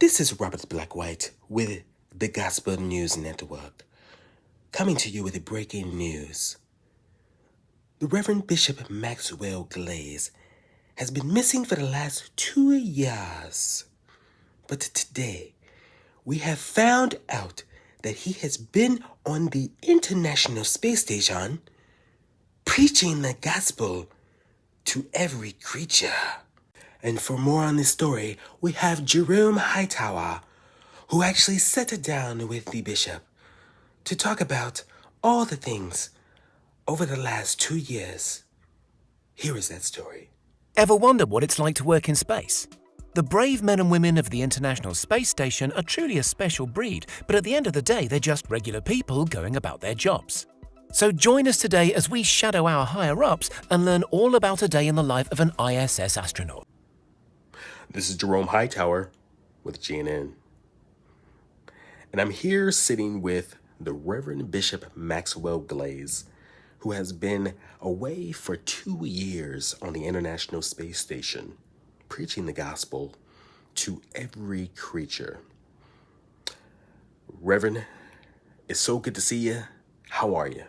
This is Robert Blackwhite with the Gospel News Network, coming to you with the breaking news. The Reverend Bishop Maxwell Glaze has been missing for the last 2 years. But today, we have found out that he has been on the International Space Station preaching the gospel to every creature. And for more on this story, we have Jerome Hightower, who actually sat down with the bishop to talk about all the things over the last 2 years. Here is that story. Ever wondered what it's like to work in space? The brave men and women of the International Space Station are truly a special breed, but at the end of the day, they're just regular people going about their jobs. So join us today as we shadow our higher-ups and learn all about a day in the life of an ISS astronaut. This is Jerome Hightower with GNN. And I'm here sitting with the Reverend Bishop Maxwell Glaze, who has been away for 2 years on the International Space Station, preaching the gospel to every creature. Reverend, it's so good to see you. How are you?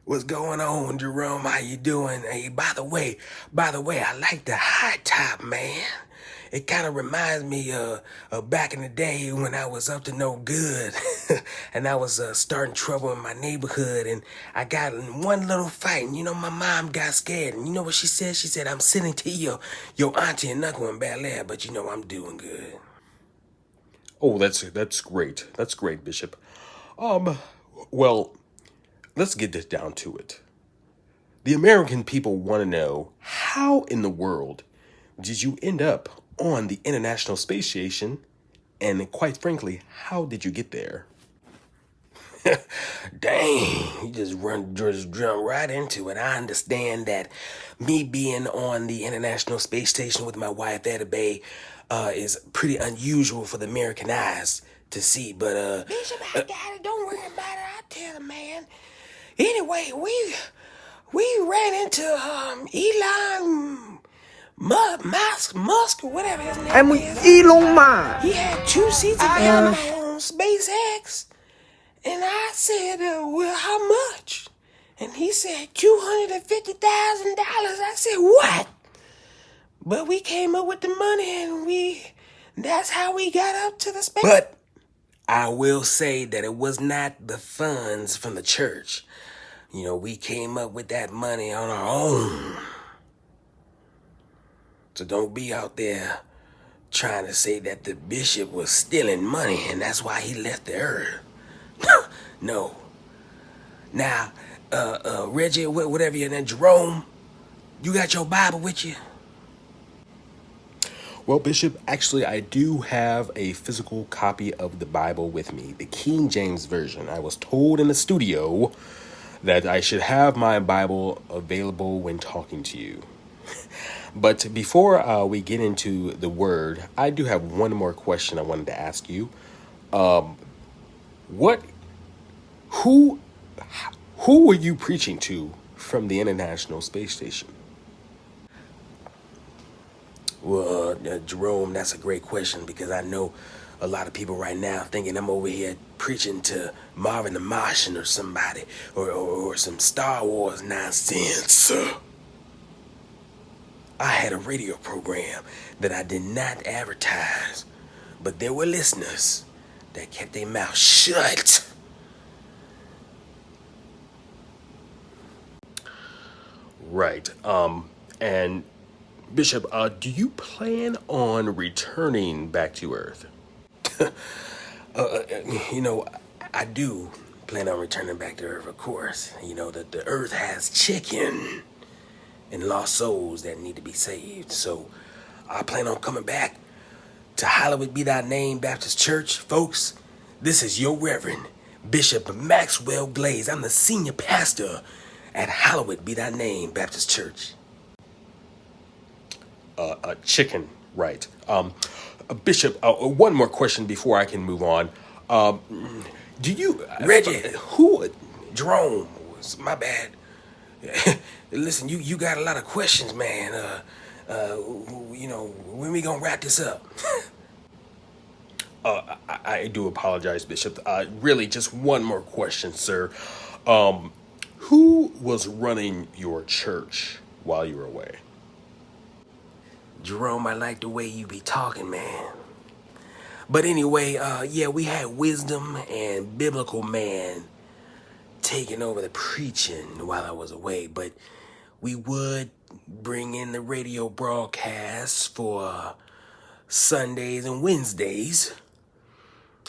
What's going on, Jerome? How you doing? Hey, by the way, I like the high top, man. It kind of reminds me of back in the day when I was up to no good and I was starting trouble in my neighborhood, and I got in one little fight, and my mom got scared, and you know what she said? She said, "I'm sending to your auntie and uncle in Bel Air, but I'm doing good." Oh, that's great. That's great, Bishop. Well, let's get this down to it. The American people want to know, how in the world did you end up on the International Space Station? And quite frankly, how did you get there? Dang, you just jump right into it. I understand that me being on the International Space Station with my wife, Edibay, is pretty unusual for the American eyes to see. But Bishop, I got it. Don't worry about it. I'll tell him, man. Anyway, we ran into Elon Musk, or whatever his name is. Elon Musk. He had 2 seats available on SpaceX, and I said, "Well, how much?" And he said $250,000. I said, "What?" But we came up with the money, and that's how we got up to the space. But I will say that it was not the funds from the church. We came up with that money on our own. So don't be out there trying to say that the bishop was stealing money and that's why he left the earth. No. Now, Reggie, whatever your name, Jerome, you got your Bible with you? Well, Bishop, actually, I do have a physical copy of the Bible with me, the King James Version. I was told in the studio that I should have my Bible available when talking to you. But before we get into the word, I do have one more question I wanted to ask you. Who were you preaching to from the International Space Station? Well, Jerome, that's a great question, because I know a lot of people right now thinking I'm over here preaching to Marvin the Martian or somebody, or some Star Wars nonsense. I had a radio program that I did not advertise, but there were listeners that kept their mouth shut. Right. And Bishop, do you plan on returning back to Earth? I do plan on returning back to Earth, of course. That the Earth has chicken and lost souls that need to be saved. So I plan on coming back to Hallowed Be Thy Name Baptist Church. Folks, this is your Reverend Bishop Maxwell Glaze. I'm the senior pastor at Hallowed Be Thy Name Baptist Church. Chicken, right. Bishop, one more question before I can move on. Do you... Reggie, Jerome, my bad. Listen, you got a lot of questions, man. When we gonna wrap this up? I do apologize, Bishop. Really, just one more question, sir. Who was running your church while you were away? Jerome, I like the way you be talking, man. But anyway, yeah, we had wisdom and biblical man taking over the preaching while I was away, but we would bring in the radio broadcasts for Sundays and Wednesdays.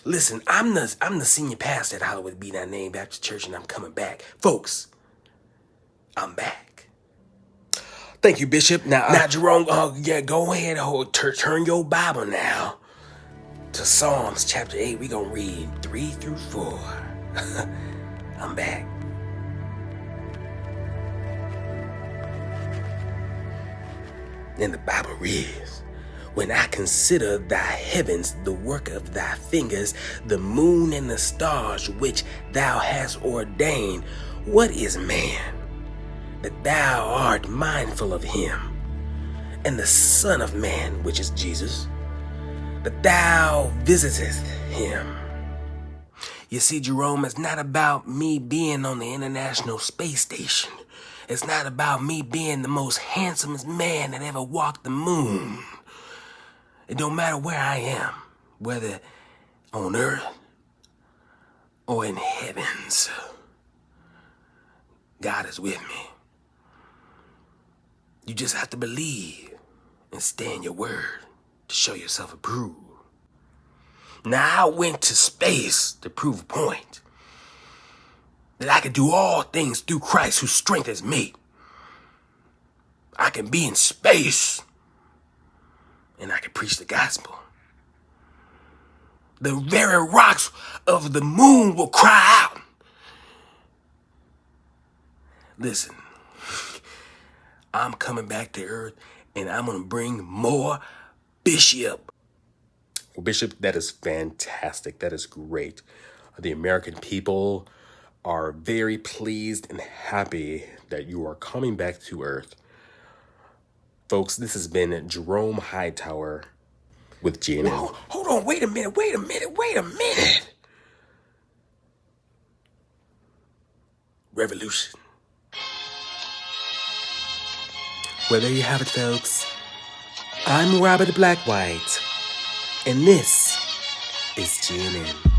Listen, I'm the senior pastor at Hollywood B.9 Baptist Church, and I'm coming back. Folks, I'm back. Thank you, Bishop. Now, Jerome, yeah, go ahead, turn your Bible now to Psalms chapter 8. We're going to read 3 through 4. I'm back. And the Bible reads, when I consider thy heavens, the work of thy fingers, the moon and the stars which thou hast ordained, what is man, that thou art mindful of him? And the Son of Man, which is Jesus, that thou visitest him. You see, Jerome, it's not about me being on the International Space Station. It's not about me being the most handsomest man that ever walked the moon. It don't matter where I am, whether on earth or in heavens. God is with me. You just have to believe and stand your word to show yourself approved. Now, I went to space to prove a point. That I can do all things through Christ who strengthens me. I can be in space and I can preach the gospel. The very rocks of the moon will cry out. Listen, I'm coming back to earth and I'm going to bring more Bishop. Well, Bishop, that is fantastic. That is great. The American people are very pleased and happy that you are coming back to earth. Folks, this has been Jerome Hightower with GNN. Whoa, hold on, wait a minute. Revolution. Well, there you have it, folks. I'm Robert Blackwhite, and this is GNN.